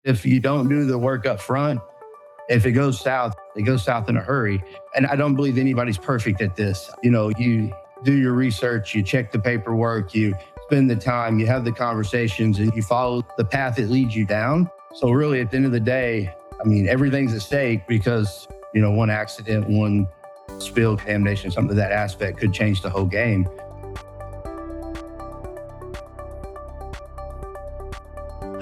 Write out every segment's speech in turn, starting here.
If you don't do the work up front, if it goes south in a hurry. And I don't believe anybody's perfect at this. You do your research, you check the paperwork, you spend the time, you have the conversations, and you follow the path it leads you down. So really, at the end of the day, everything's at stake because, one accident, one spill, contamination, something of that aspect could change the whole game.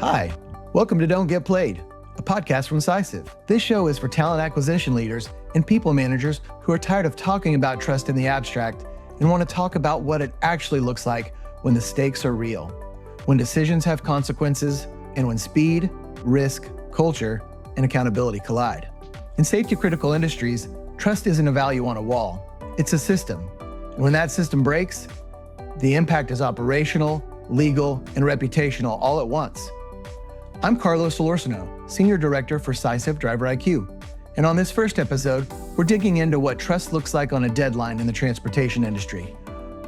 Hi, welcome to Don't Get Played, a podcast from Cysiv. This show is for talent acquisition leaders and people managers who are tired of talking about trust in the abstract and want to talk about what it actually looks like when the stakes are real, when decisions have consequences, and when speed, risk, culture, and accountability collide. In safety-critical industries, trust isn't a value on a wall, it's a system. And when that system breaks, the impact is operational, legal, and reputational all at once. I'm Carlos Solorzano, Senior Director for Cysiv Driver IQ. And on this first episode, we're digging into what trust looks like on a deadline in the transportation industry,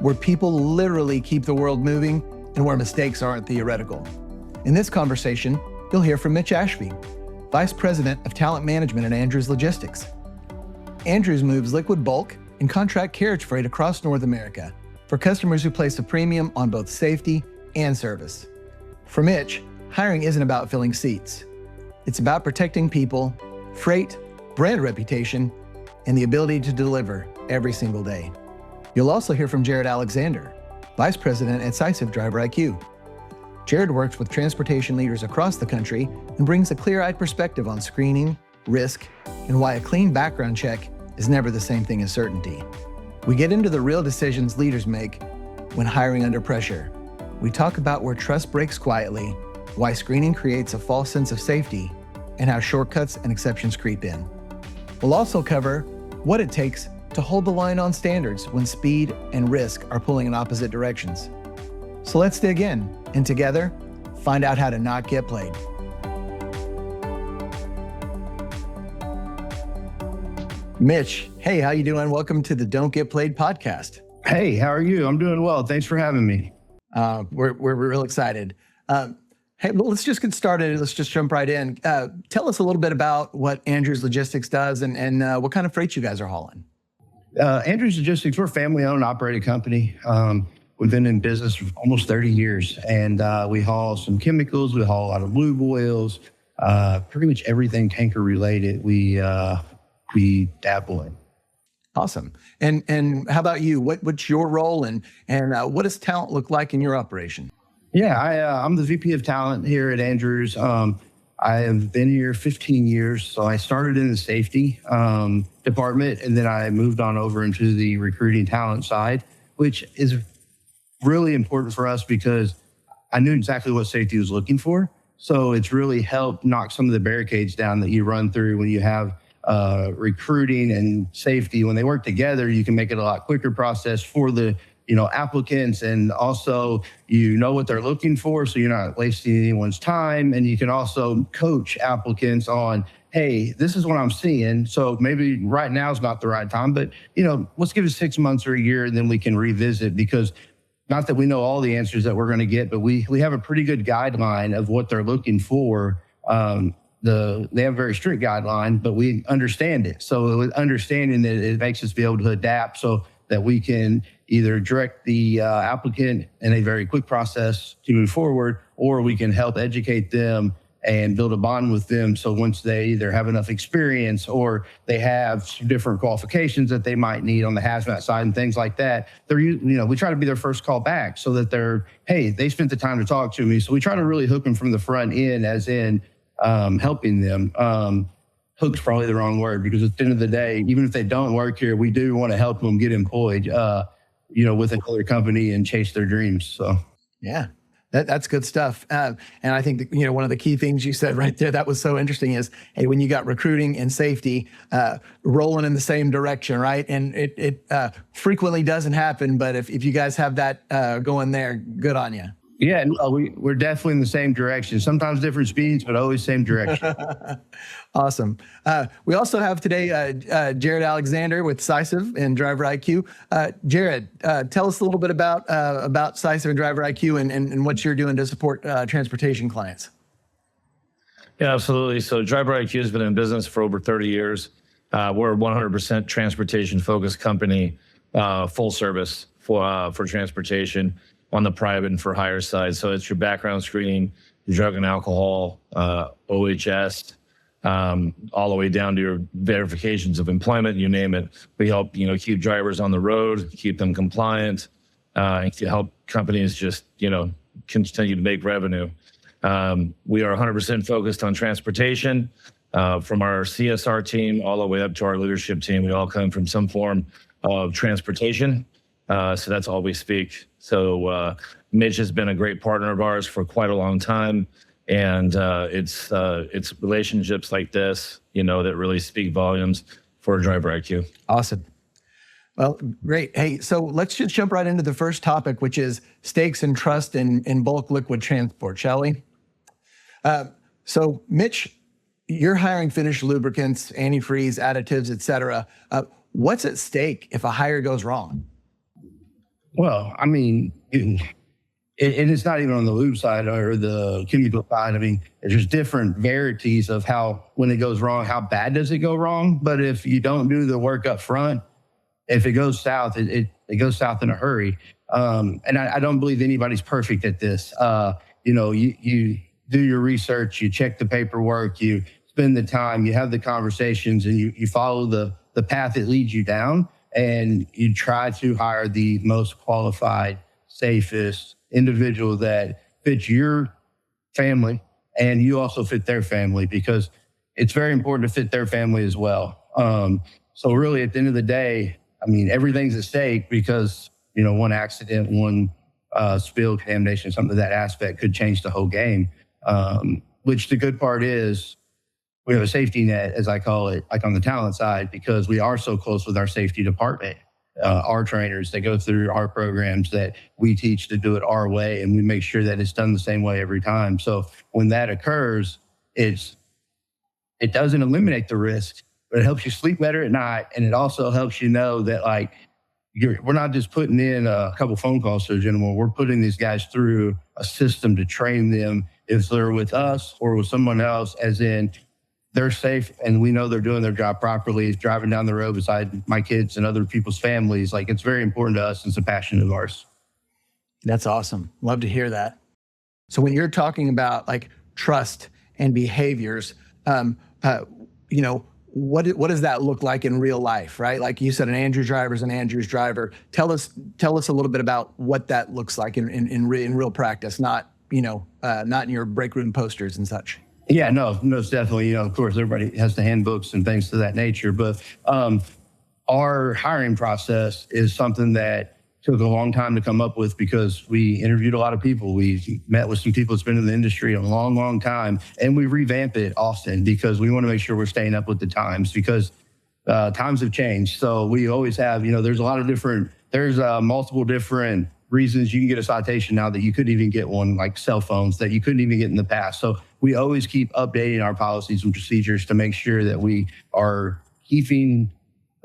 where people literally keep the world moving and where mistakes aren't theoretical. In this conversation, you'll hear from Mitch Ashby, Vice President of Talent Management at Andrews Logistics. Andrews moves liquid bulk and contract carriage freight across North America for customers who place a premium on both safety and service. For Mitch, hiring isn't about filling seats. It's about protecting people, freight, brand reputation, and the ability to deliver every single day. You'll also hear from Jared Alexander, Vice President at Cysiv Driver IQ. Jared works with transportation leaders across the country and brings a clear-eyed perspective on screening, risk, and why a clean background check is never the same thing as certainty. We get into the real decisions leaders make when hiring under pressure. We talk about where trust breaks quietly, why screening creates a false sense of safety, and how shortcuts and exceptions creep in. We'll also cover what it takes to hold the line on standards when speed and risk are pulling in opposite directions. So let's dig in, and together, find out how to not get played. Mitch, hey, how you doing? Welcome to the Don't Get Played podcast. Hey, how are you? I'm doing well. Thanks for having me. We're real excited. Hey, let's just get started. Let's just jump right in. Tell us a little bit about what Andrews Logistics does and what kind of freight you guys are hauling. Andrews Logistics, we're a family-owned operated company. We've been in business for almost 30 years, and we haul some chemicals. We haul a lot of lube oils, pretty much everything tanker-related we dabble in. Awesome. And how about you? What's your role and what does talent look like in your operation? Yeah, I'm the VP of Talent here at Andrews. I have been here 15 years. So I started in the safety department, and then I moved on over into the recruiting talent side, which is really important for us because I knew exactly what safety was looking for. So it's really helped knock some of the barricades down that you run through when you have recruiting and safety. When they work together, you can make it a lot quicker process for the applicants, and also what they're looking for, so you're not wasting anyone's time. And you can also coach applicants on, hey, this is what I'm seeing. So maybe right now is not the right time, but let's give it 6 months or a year, and then we can revisit, because not that we know all the answers that we're going to get, but we have a pretty good guideline of what they're looking for. They have a very strict guideline, but we understand it. So with understanding it, it makes us be able to adapt so that we can either direct the applicant in a very quick process to move forward, or we can help educate them and build a bond with them. So once they either have enough experience or they have some different qualifications that they might need on the hazmat side and things like that, we try to be their first call back so that they spent the time to talk to me. So we try to really hook them from the front end, as in helping them. Hook's probably the wrong word, because at the end of the day, even if they don't work here, we do want to help them get employed, with another company and chase their dreams. So, yeah, that's good stuff. And I think that, one of the key things you said right there that was so interesting is, hey, when you got recruiting and safety rolling in the same direction, right? And it frequently doesn't happen, but if you guys have that going there, good on you. Yeah, we're definitely in the same direction. Sometimes different speeds, but always same direction. Awesome. We also have today Jared Alexander with Cysiv and Driver IQ. Jared, tell us a little bit about Cysiv and Driver IQ and what you're doing to support transportation clients. Yeah, absolutely. So Driver IQ has been in business for over 30 years. We're a 100% transportation focused company, full service for transportation on the private and for hire side. So it's your background screening, your drug and alcohol, OHS, all the way down to your verifications of employment, you name it. We help, keep drivers on the road, keep them compliant, and to help companies just, continue to make revenue. We are 100% focused on transportation, from our CSR team all the way up to our leadership team. We all come from some form of transportation. So that's all we speak. So Mitch has been a great partner of ours for quite a long time. And it's relationships like this, that really speak volumes for Driver IQ. Awesome. Well, great. Hey, so let's just jump right into the first topic, which is stakes and trust in bulk liquid transport, shall we? So Mitch, you're hiring finished lubricants, antifreeze, additives, et cetera. What's at stake if a hire goes wrong? Well, I mean, and it's not even on the lube side or the chemical side. I mean, there's different varieties of how, when it goes wrong, how bad does it go wrong? But if you don't do the work up front, if it goes south, it goes south in a hurry. And I don't believe anybody's perfect at this. You do your research, you check the paperwork, you spend the time, you have the conversations, and you follow the path that leads you down, and you try to hire the most qualified, safest individual that fits your family, and you also fit their family, because it's very important to fit their family as well. So really, at the end of the day, I mean, everything's at stake, because, one accident, one spill, contamination, something of that aspect could change the whole game. Which the good part is we have a safety net, as I call it, like on the talent side, because we are so close with our safety department. Our trainers, they go through our programs that we teach to do it our way, and we make sure that it's done the same way every time. So when that occurs, it doesn't eliminate the risk, but it helps you sleep better at night. And it also helps you know that, like, we're not just putting in a couple phone calls to a gentleman. We're putting these guys through a system to train them, if they're with us or with someone else, as in they're safe and we know they're doing their job properly, driving down the road beside my kids and other people's families. Like, it's very important to us, and it's a passion of ours. That's awesome. Love to hear that. So when you're talking about like trust and behaviors, what does that look like in real life, right? Like you said, an Andrews driver is an Andrews driver. Tell us a little bit about what that looks like in real practice, not in your break room posters and such. Yeah, no, it's definitely, of course, everybody has the handbooks and things to that nature, but our hiring process is something that took a long time to come up with, because we interviewed a lot of people. We met with some people that's been in the industry a long, long time, and we revamp it often because we want to make sure we're staying up with the times, because times have changed. So we always have, there's multiple different reasons you can get a citation now that you couldn't even get one, like cell phones, that you couldn't even get in the past. So we always keep updating our policies and procedures to make sure that we are keeping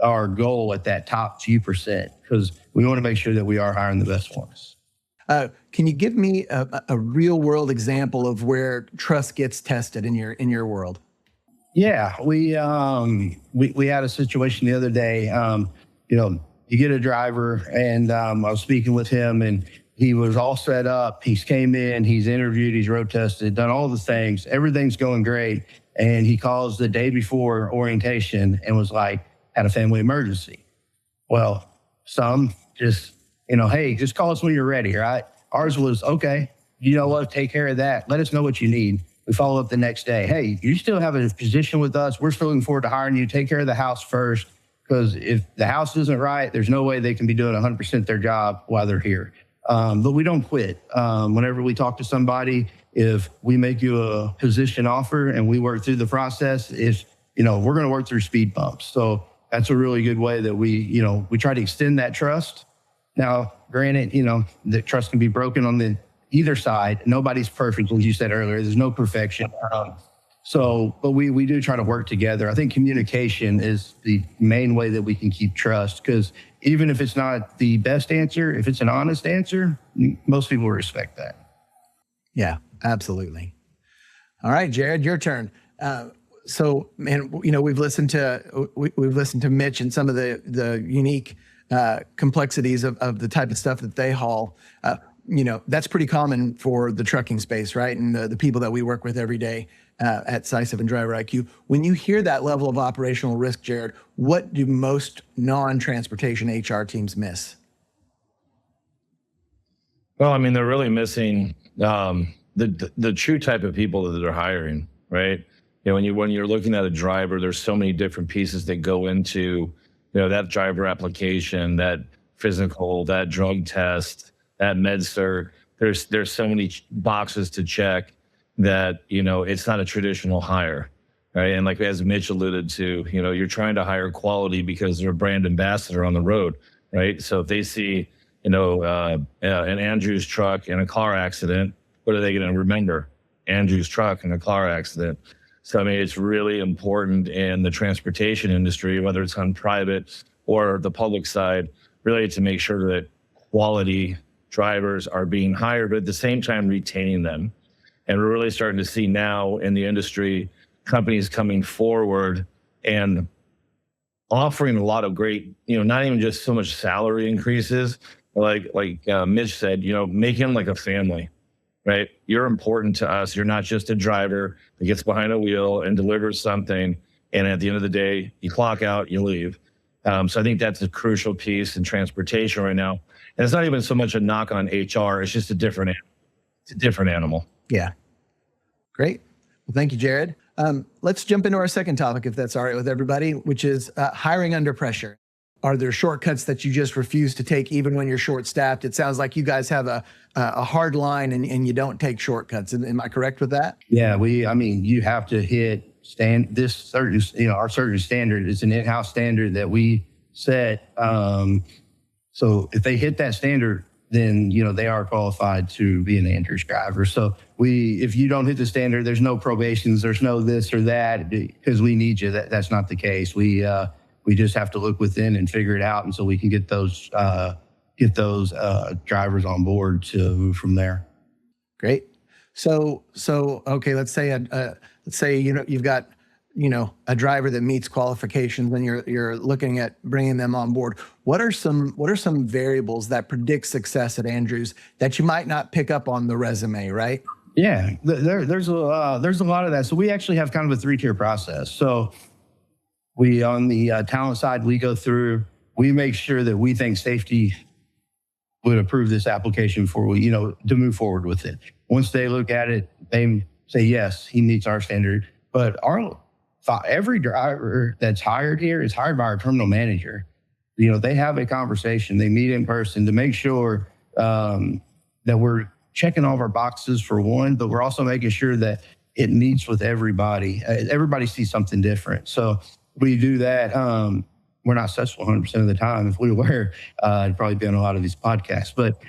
our goal at that top few percent, because we want to make sure that we are hiring the best ones. Can you give me a real world example of where trust gets tested in your world? Yeah, we had a situation the other day. You get a driver, and I was speaking with him, and he was all set up. He's came in, he's interviewed, he's road tested, done all the things. Everything's going great. And he calls the day before orientation and was like, had a family emergency. Well, some just, hey, just call us when you're ready, right? Ours was, okay, you know what, take care of that. Let us know what you need. We follow up the next day. Hey, you still have a position with us. We're still looking forward to hiring you. Take care of the house first, because if the house isn't right, there's no way they can be doing 100% their job while they're here. But we don't quit. Whenever we talk to somebody, if we make you a position offer and we work through the process, we're going to work through speed bumps. So that's a really good way that we try to extend that trust. Now, granted, the trust can be broken on either side. Nobody's perfect, as you said earlier. There's no perfection. But we do try to work together. I think communication is the main way that we can keep trust, because even if it's not the best answer, if it's an honest answer, most people respect that. Yeah, absolutely. All right, Jared, your turn. So, man, we've listened to Mitch and some of the unique complexities of the type of stuff that they haul. That's pretty common for the trucking space, right? And the people that we work with every day at SISIV and Driver IQ. When you hear that level of operational risk, Jared, what do most non-transportation HR teams miss? Well, I mean, they're really missing the true type of people that they're hiring, right? When you're looking at a driver, there's so many different pieces that go into, that driver application, that physical, that drug test, that med cert. There's so many boxes to check that, it's not a traditional hire, right? And like as Mitch alluded to, you're trying to hire quality because they're a brand ambassador on the road, right? So if they see, an Andrews truck in a car accident, what are they going to remember? Andrews truck in a car accident. So, I mean, it's really important in the transportation industry, whether it's on private or the public side, really to make sure that quality drivers are being hired, but at the same time retaining them. And we're really starting to see now in the industry, companies coming forward and offering a lot of great, not even just so much salary increases, like Mitch said, make him like a family, right? You're important to us. You're not just a driver that gets behind a wheel and delivers something, and at the end of the day, you clock out, you leave. So I think that's a crucial piece in transportation right now. And it's not even so much a knock on HR. It's just a different animal. Yeah. Great. Well, thank you, Jared. Let's jump into our second topic, if that's all right with everybody, which is hiring under pressure. Are there shortcuts that you just refuse to take even when you're short-staffed? It sounds like you guys have a hard line and you don't take shortcuts. Am I correct with that? Yeah, you have to hit our certain standard is an in-house standard that we set. So if they hit that standard, then, they are qualified to be an Andrews driver. So if you don't hit the standard, there's no probations, there's no this or that because we need you. That's not the case. We just have to look within and figure it out, and so we can get those drivers on board to move from there. Great. So okay, let's say you've got a driver that meets qualifications, and you're looking at bringing them on board. What are some variables that predict success at Andrews that you might not pick up on the resume, right? Yeah, there's a lot of that. So we actually have kind of a 3-tier process. So we, on the talent side, we make sure that we think safety would approve this application for, to move forward with it. Once they look at it, they say, yes, he meets our standard. But every driver that's hired here is hired by our terminal manager. They have a conversation, they meet in person to make sure that we're checking all of our boxes for one, but we're also making sure that it meets with everybody. Everybody sees something different. So we do that. We're not successful 100% of the time. If we were, I'd probably be on a lot of these podcasts. But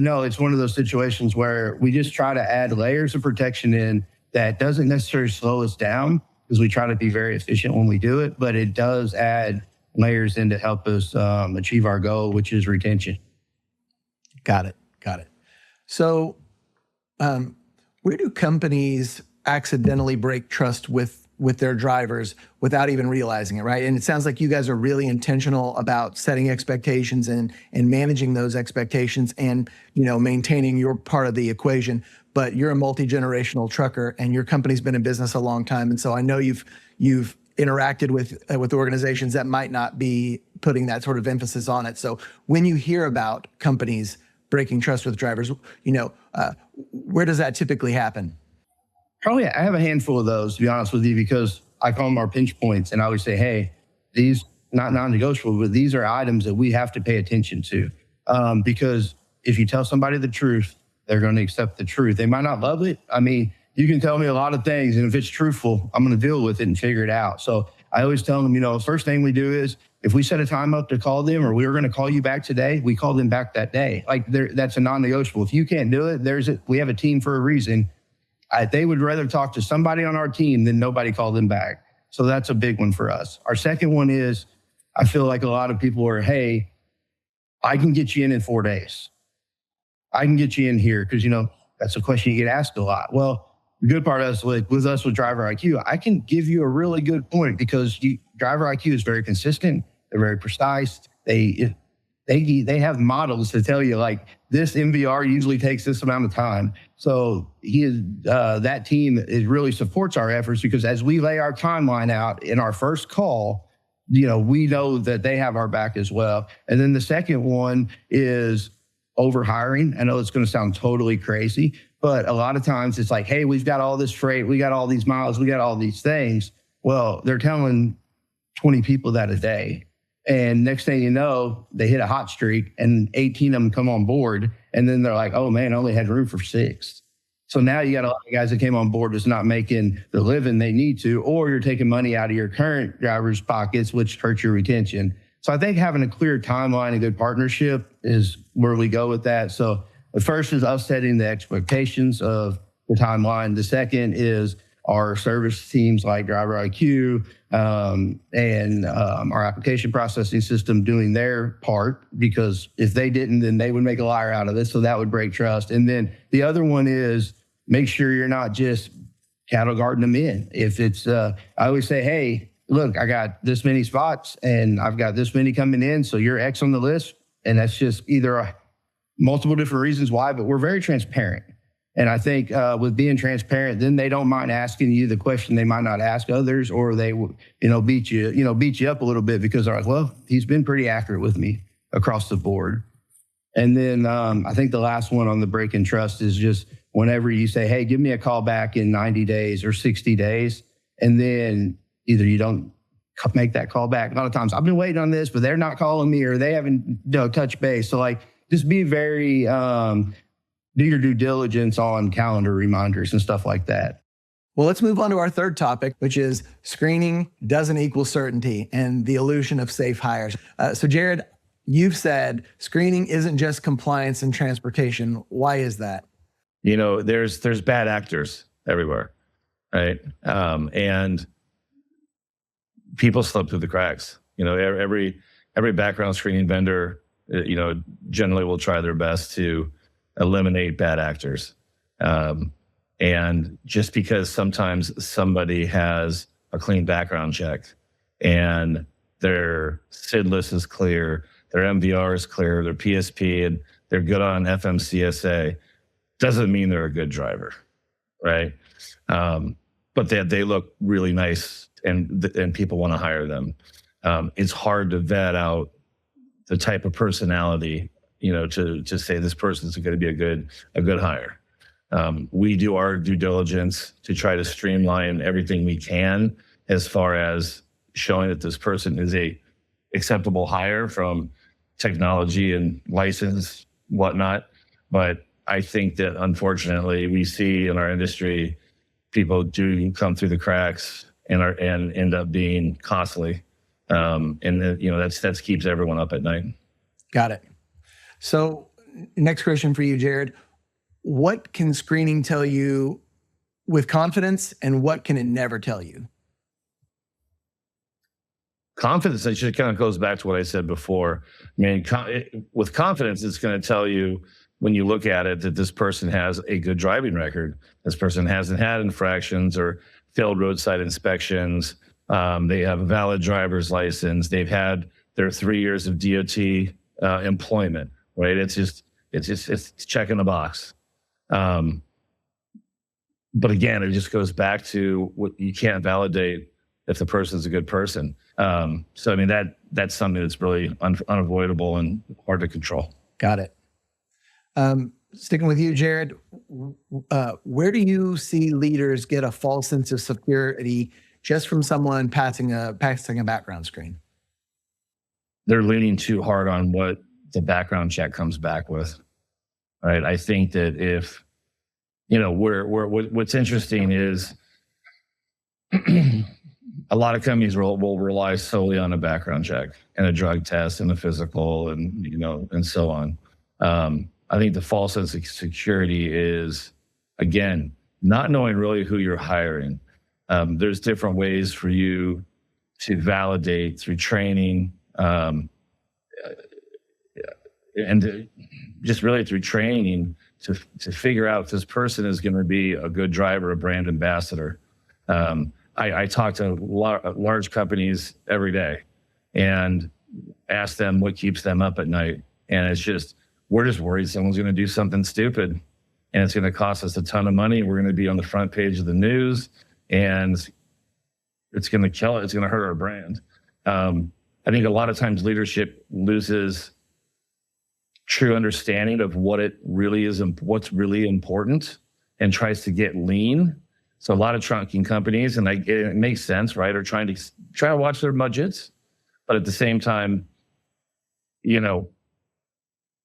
no, it's one of those situations where we just try to add layers of protection in that doesn't necessarily slow us down because we try to be very efficient when we do it, but it does add layers in to help us achieve our goal, which is retention. Got it. So where do companies accidentally break trust with their drivers without even realizing it, right? And it sounds like you guys are really intentional about setting expectations and managing those expectations and, maintaining your part of the equation. But you're a multi-generational trucker and your company's been in business a long time. And so I know you've interacted with organizations that might not be putting that sort of emphasis on it. So when you hear about companies breaking trust with drivers, where does that typically happen? Probably, I have a handful of those, to be honest with you, because I call them our pinch points. And I always say, hey, these not non-negotiable, but these are items that we have to pay attention to. Because if you tell somebody the truth, they're going to accept the truth. They might not love it. I mean, you can tell me a lot of things, and if it's truthful, I'm going to deal with it and figure it out. So I always tell them, the first thing we do is if we set a time up to call them, or we were going to call you back today, we call them back that day. Like that's a non-negotiable. If you can't do it, we have a team for a reason. They would rather talk to somebody on our team than nobody call them back. So that's a big one for us. Our second one is, I feel like a lot of people are, hey, I can get you in 4 days. I can get you in here because, that's a question you get asked a lot. Well, good part of us with us with Driver IQ, I can give you a really good point because Driver IQ is very consistent. They're very precise. They have models to tell you like this MVR usually takes this amount of time. So that team really supports our efforts because as we lay our timeline out in our first call, we know that they have our back as well. And then the second one is over hiring. I know it's going to sound totally crazy, but a lot of times it's like, hey, we've got all this freight, we got all these miles, we got all these things. Well, they're telling 20 people that a day. And next thing you know, they hit a hot streak and 18 of them come on board. And then they're like, oh man, I only had room for 6. So now you got a lot of guys that came on board that's not making the living they need to, or you're taking money out of your current drivers' pockets, which hurts your retention. So I think having a clear timeline and good partnership is where we go with that. So the first is us setting the expectations of the timeline. The second is our service teams like Driver IQ and our application processing system doing their part, because if they didn't, then they would make a liar out of it. So that would break trust. And then the other one is make sure you're not just cattle guarding them in. If it's, I always say, hey, look, I got this many spots and I've got this many coming in. So you're X on the list. And that's just either multiple different reasons why, but we're very transparent. And I think with being transparent, then they don't mind asking you the question they might not ask others, or they beat you up a little bit because they're like, well, he's been pretty accurate with me across the board. And then I think the last one on the break in trust is just whenever you say, hey, give me a call back in 90 days or 60 days, and then either you don't make that call back. A lot of times I've been waiting on this, but they're not calling me or they haven't touched base. So like, just be very, do your due diligence on calendar reminders and stuff like that. Well, let's move on to our third topic, which is screening doesn't equal certainty and the illusion of safe hires. So Jared, you've said screening isn't just compliance and transportation. Why is that? There's bad actors everywhere, right? And people slip through the cracks. Every background screening vendor, generally will try their best to eliminate bad actors. And just because sometimes somebody has a clean background check and their SID list is clear, their MVR is clear, their PSP, and they're good on FMCSA, doesn't mean they're a good driver, right? But they look really nice and people want to hire them. It's hard to vet out the type of personality, to say this person's going to be a good hire. We do our due diligence to try to streamline everything we can as far as showing that this person is a acceptable hire from technology and license, whatnot. But I think that unfortunately we see in our industry, people do come through the cracks and end up being costly. And that keeps everyone up at night. Got it. So next question for you, Jared. What can screening tell you with confidence and what can it never tell you? Confidence, it just kind of goes back to what I said before. I mean, with confidence, it's going to tell you when you look at it that this person has a good driving record. This person hasn't had infractions or failed roadside inspections. They have a valid driver's license. They've had their 3 years of DOT employment, right? It's checking the box. But again, it just goes back to what you can't validate if the person's a good person. So I mean that's something that's really unavoidable and hard to control. Got it. Sticking with you, Jared, where do you see leaders get a false sense of security just from someone passing a background screen? They're leaning too hard on what the background check comes back with, right? I think that if, what's interesting is a lot of companies will rely solely on a background check and a drug test and a physical and, and so on. I think the false sense of security is, again, not knowing really who you're hiring. There's different ways for you to validate through training, and just really through training to figure out if this person is going to be a good driver, a brand ambassador. I talk to large companies every day and ask them what keeps them up at night. And it's just, we're just worried someone's going to do something stupid and it's going to cost us a ton of money. We're going to be on the front page of the news and it's going to kill it. It's going to hurt our brand. I think a lot of times leadership loses true understanding of what it really is, what's really important, and tries to get lean. So a lot of trucking companies, and it makes sense, right, are trying to watch their budgets, but at the same time,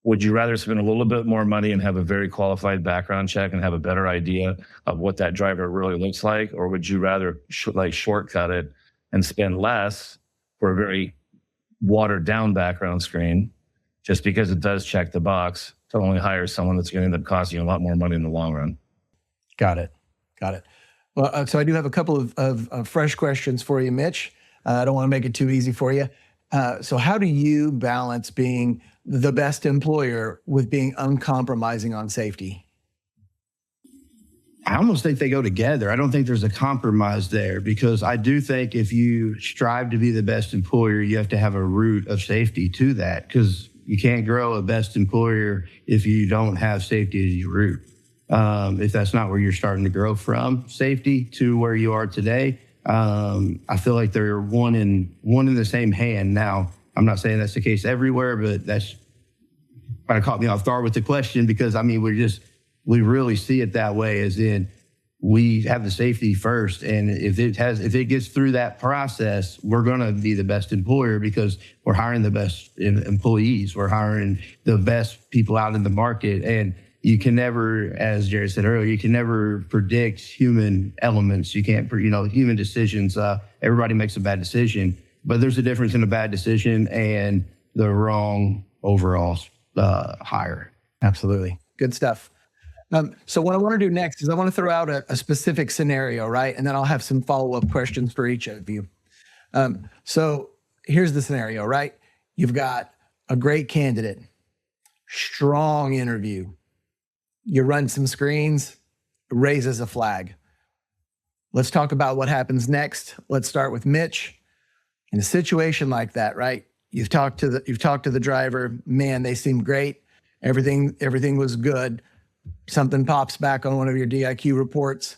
would you rather spend a little bit more money and have a very qualified background check and have a better idea of what that driver really looks like, or would you rather shortcut it and spend less for a very watered down background screen, just because it does check the box, to only hire someone that's going to end up costing you a lot more money in the long run? Got it. Well, so I do have a couple of fresh questions for you, Mitch. I don't want to make it too easy for you. So how do you balance being the best employer with being uncompromising on safety? I almost think they go together. I don't think there's a compromise there, because I do think if you strive to be the best employer, you have to have a root of safety to that, because you can't grow a best employer if you don't have safety as your root. If that's not where you're starting to grow from, safety, to where you are today, I feel like they're one in the same hand. Now, I'm not saying that's the case everywhere, but that's kind of caught me off guard with the question, because I mean, we really see it that way, as in we have the safety first. And if it gets through that process, we're going to be the best employer, because we're hiring the best employees. We're hiring the best people out in the market. And you can never, as Jared said earlier, you can never predict human elements. You can't, human decisions. Everybody makes a bad decision, but there's a difference in a bad decision and the wrong overall hire. Absolutely. Good stuff. So what I want to do next is I want to throw out a specific scenario, right? And then I'll have some follow-up questions for each of you. So here's the scenario, right? You've got a great candidate, strong interview. You run some screens, raises a flag. Let's talk about what happens next. Let's start with Mitch. In a situation like that, right? You've talked to the driver. Man, they seem great. Everything was good. Something pops back on one of your DIQ reports.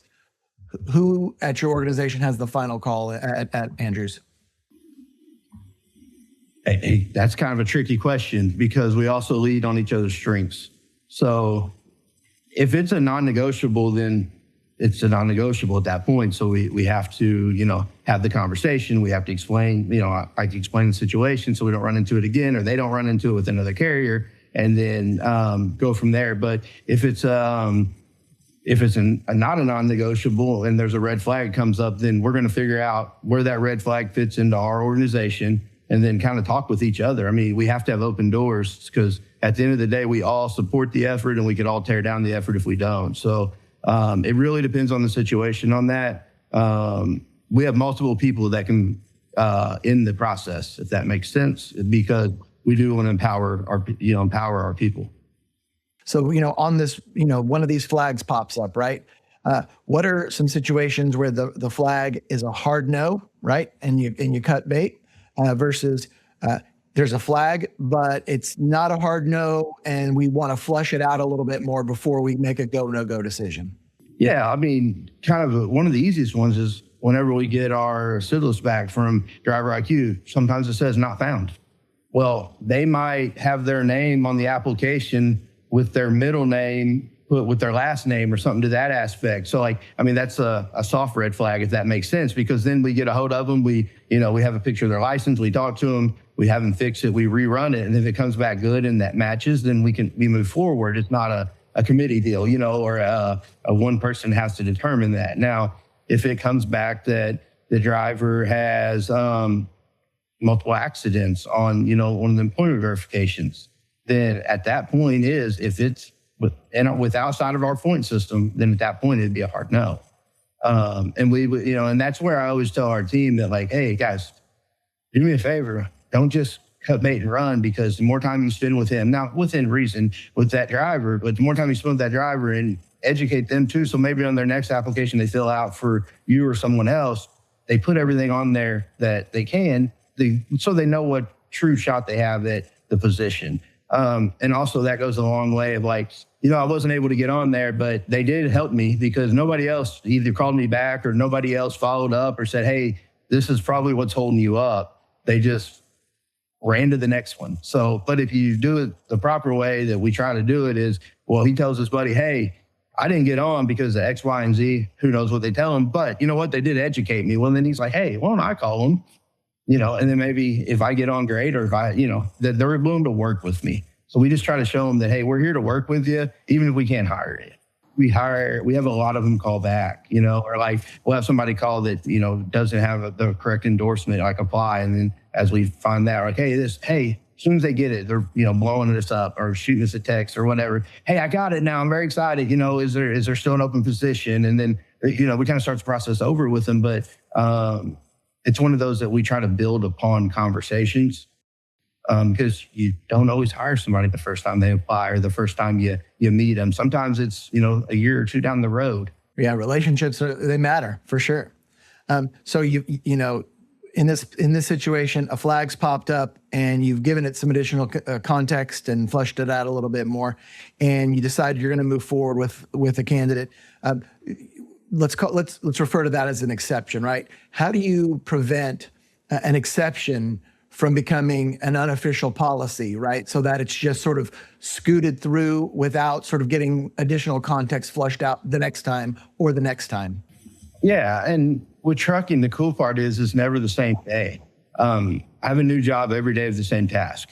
Who at your organization has the final call at Andrews? Hey, that's kind of a tricky question, because we also lead on each other's strengths. So if it's a non-negotiable, then it's a non-negotiable at that point. So we have to, have the conversation. We have to explain, I can explain the situation so we don't run into it again, or they don't run into it with another carrier, and then go from there. But if it's not a non-negotiable and there's a red flag comes up, then we're going to figure out where that red flag fits into our organization, and then kind of talk with each other. I mean, we have to have open doors, because at the end of the day, we all support the effort, and we could all tear down the effort if we don't. So it really depends on the situation on that. We have multiple people that can in the process, if that makes sense, because we do want to empower our people. So, on this, one of these flags pops up, right? What are some situations where the flag is a hard no, right? And you cut bait versus there's a flag, but it's not a hard no, and we want to flush it out a little bit more before we make a go, no go decision? Yeah, I mean, kind of one of the easiest ones is whenever we get our SIDLIS back from Driver IQ, sometimes it says not found. Well, they might have their name on the application with their middle name put with their last name or something to that aspect. So that's a soft red flag, if that makes sense, because then we get a hold of them. We have a picture of their license. We talk to them. We have them fix it. We rerun it. And if it comes back good and that matches, then we move forward. It's not a committee deal, or a one person has to determine that. Now, if it comes back that the driver has multiple accidents on, one of the employment verifications, then at that point if it's with outside of our point system, then at that point it'd be a hard no. And we would, and that's where I always tell our team that, hey guys, do me a favor. Don't just cut bait and run, because the more time you spend with him, now within reason with that driver, but the more time you spend with that driver and educate them too. So maybe on their next application they fill out for you or someone else, they put everything on there that they can, so they know what true shot they have at the position. And also that goes a long way of like, I wasn't able to get on there, but they did help me, because nobody else either called me back or nobody else followed up or said, hey, this is probably what's holding you up. They just ran to the next one. So, but if you do it the proper way that we try to do it is, well, he tells his buddy, hey, I didn't get on because of X, Y, and Z. Who knows what they tell him? But you know what? They did educate me. Well, then he's like, hey, why don't I call him? And then maybe if I get on, great. Or if that they're willing to work with me. So we just try to show them that, hey, we're here to work with you, even if we can't hire you. We have a lot of them call back, or like we'll have somebody call that, doesn't have the correct endorsement, like apply. And then as we find that, like, hey, as soon as they get it, they're, blowing us up or shooting us a text or whatever. Hey, I got it now. I'm very excited. Is there still an open position? And then, we kind of start the process over with them. But it's one of those that we try to build upon conversations. Because you don't always hire somebody the first time they apply or the first time you meet them. Sometimes it's, a year or two down the road. Yeah, relationships, they matter for sure. So in this situation, a flag's popped up and you've given it some additional context and fleshed it out a little bit more, and you decide you're going to move forward with a candidate. Let's refer to that as an exception, right? How do you prevent an exception from becoming an unofficial policy, right? So that it's just sort of scooted through without sort of getting additional context flushed out the next time or the next time. Yeah, and with trucking, the cool part is it's never the same day. I have a new job every day of the same task.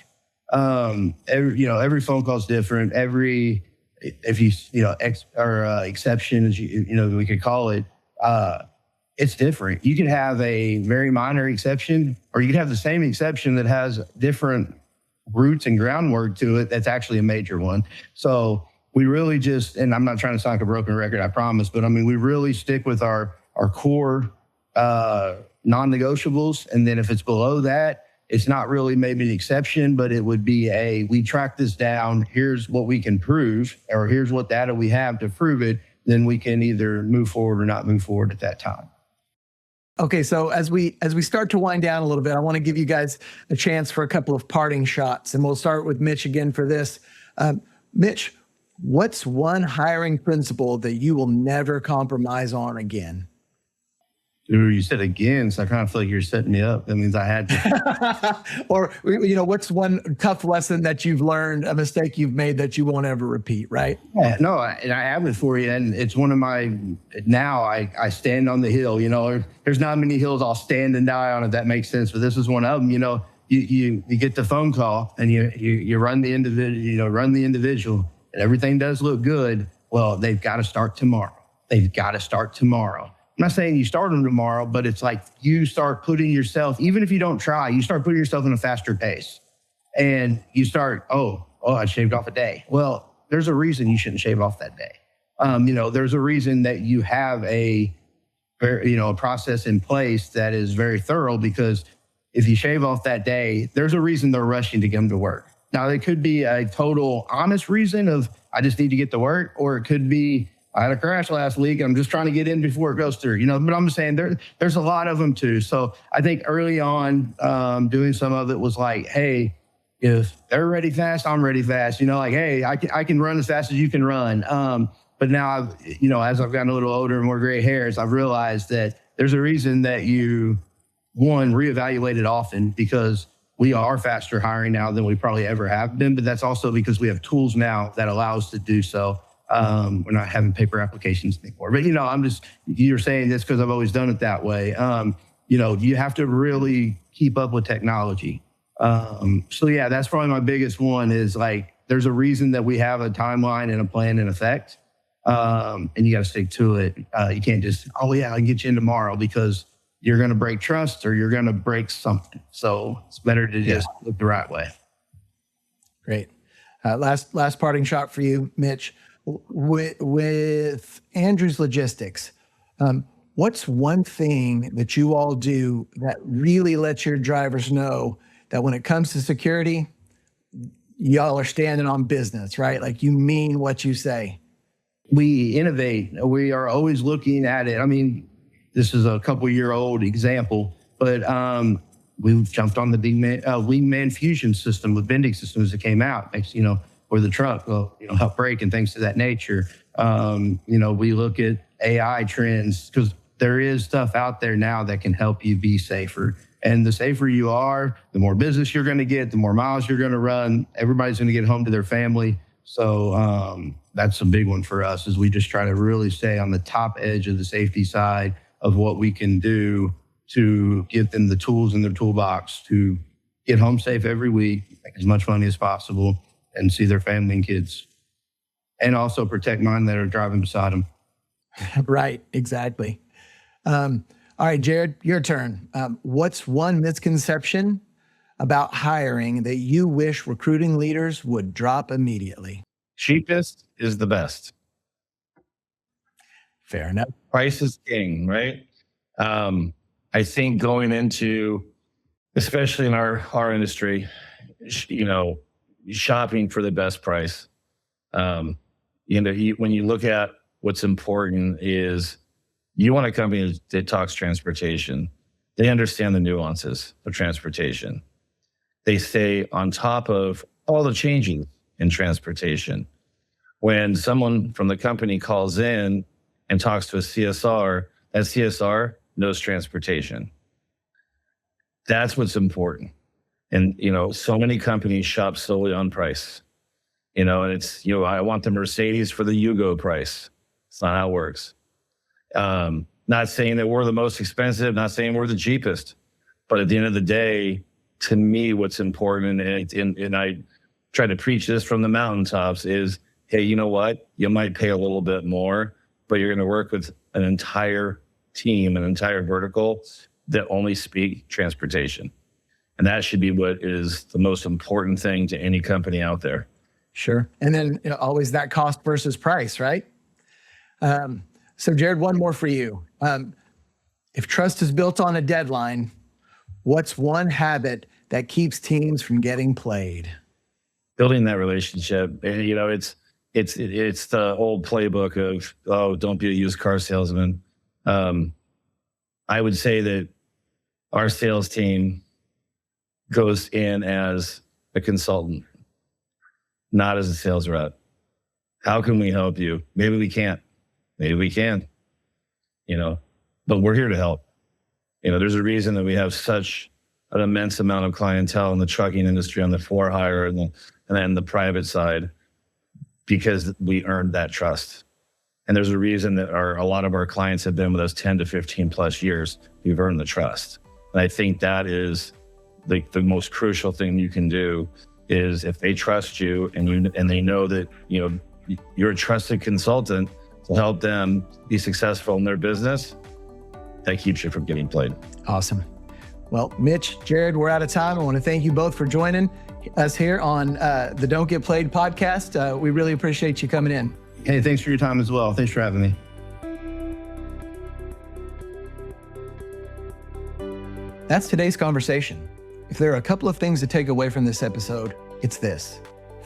Every phone call is different. Exception, as we could call it, it's different. You could have a very minor exception, or you could have the same exception that has different roots and groundwork to it. That's actually a major one. So we really just, and I'm not trying to sound like a broken record, I promise, but we really stick with our core non-negotiables. And then if it's below that, it's not really maybe an exception, but it would be we track this down. Here's what we can prove, or here's what data we have to prove it. Then we can either move forward or not move forward at that time. Okay, so as we start to wind down a little bit, I want to give you guys a chance for a couple of parting shots, and we'll start with Mitch again for this. Mitch, what's one hiring principle that you will never compromise on again? Ooh, you said again, so I kind of feel like you're setting me up. That means I had to. Or, what's one tough lesson that you've learned, a mistake you've made that you won't ever repeat, right? Yeah, no, and I have it for you. And it's one of I stand on the hill, there's not many hills I'll stand and die on, if that makes sense. But this is one of them, you get the phone call and you run the individual, and everything does look good. Well, they've got to start tomorrow. I'm not saying you start them tomorrow, but it's like you start putting yourself, even if you don't try, you start putting yourself in a faster pace. And you start, I shaved off a day. Well, there's a reason you shouldn't shave off that day. There's a reason that you have a process in place that is very thorough, because if you shave off that day, there's a reason they're rushing to come to work. Now, it could be a total honest reason of, I just need to get to work, or it could be, I had a crash last week. I'm just trying to get in before it goes through, but I'm saying there's a lot of them too. So I think early on, doing some of it was like, hey, if they're ready fast, I'm ready fast, hey, I can run as fast as you can run. But now, as I've gotten a little older and more gray hairs, I've realized that there's a reason that you, reevaluate it often, because we are faster hiring now than we probably ever have been. But that's also because we have tools now that allow us to do so. We're not having paper applications anymore. But, you're saying this because I've always done it that way. You have to really keep up with technology. So yeah, that's probably my biggest one, is like, there's a reason that we have a timeline and a plan in effect. And you got to stick to it. You can't just, I'll get you in tomorrow, because you're going to break trust or you're going to break something. So it's better to just look the right way. Great. Last parting shot for you, Mitch. With Andrews Logistics, what's one thing that you all do that really lets your drivers know that when it comes to security, y'all are standing on business, right? Like you mean what you say. We innovate. We are always looking at it. I mean, this is a couple-year-old example, but we've jumped on the wingman fusion system with bending systems that came out, where the truck will, help brake and things of that nature. We look at AI trends because there is stuff out there now that can help you be safer. And the safer you are, the more business you're going to get, the more miles you're going to run. Everybody's going to get home to their family. So that's a big one for us, is we just try to really stay on the top edge of the safety side of what we can do to give them the tools in their toolbox to get home safe every week, make as much money as possible, and see their family and kids. And also protect mine that are driving beside them. Right, exactly. All right, Jared, your turn. What's one misconception about hiring that you wish recruiting leaders would drop immediately? Cheapest is the best. Fair enough. Price is king, right? I think going into, especially in our industry, shopping for the best price. When you look at what's important is you want a company that talks transportation. They understand the nuances of transportation. They stay on top of all the changes in transportation. When someone from the company calls in and talks to a CSR, that CSR knows transportation. That's what's important. And, so many companies shop solely on price. And it's, I want the Mercedes for the Yugo price. It's not how it works. Not saying that we're the most expensive, not saying we're the cheapest. But at the end of the day, to me, what's important, and I try to preach this from the mountaintops, is, hey, you know what? You might pay a little bit more, but you're going to work with an entire team, an entire vertical that only speak transportation. And that should be what is the most important thing to any company out there. Sure. And then always that cost versus price, right? So Jared, one more for you. If trust is built on a deadline, what's one habit that keeps teams from getting played? Building that relationship. And, it's the old playbook of, don't be a used car salesman. I would say that our sales team goes in as a consultant, not as a sales rep. How can we help you? Maybe we can't. Maybe we can. But we're here to help. There's a reason that we have such an immense amount of clientele in the trucking industry on the for-hire and then the private side, because we earned that trust. And there's a reason that a lot of our clients have been with us 10 to 15 plus years. We've earned the trust. And I think that is the most crucial thing you can do, is if they trust you and they know that, you're a trusted consultant to help them be successful in their business, that keeps you from getting played. Awesome. Well, Mitch, Jared, we're out of time. I want to thank you both for joining us here on the Don't Get Played podcast. We really appreciate you coming in. Hey, thanks for your time as well. Thanks for having me. That's today's conversation. If there are a couple of things to take away from this episode, it's this.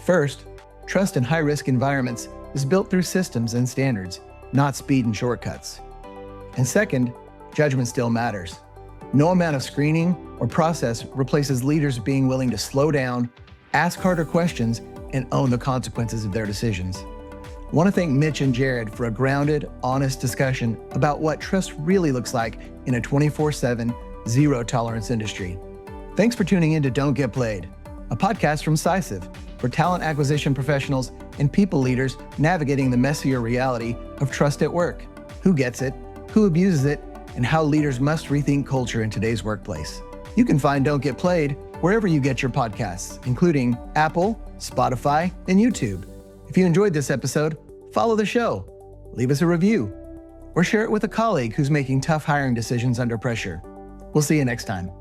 First, trust in high-risk environments is built through systems and standards, not speed and shortcuts. And second, judgment still matters. No amount of screening or process replaces leaders being willing to slow down, ask harder questions, and own the consequences of their decisions. I want to thank Mitch and Jared for a grounded, honest discussion about what trust really looks like in a 24/7, zero-tolerance industry. Thanks for tuning in to Don't Get Played, a podcast from Sisiv for talent acquisition professionals and people leaders navigating the messier reality of trust at work. Who gets it? Who abuses it? And how leaders must rethink culture in today's workplace. You can find Don't Get Played wherever you get your podcasts, including Apple, Spotify, and YouTube. If you enjoyed this episode, follow the show, leave us a review, or share it with a colleague who's making tough hiring decisions under pressure. We'll see you next time.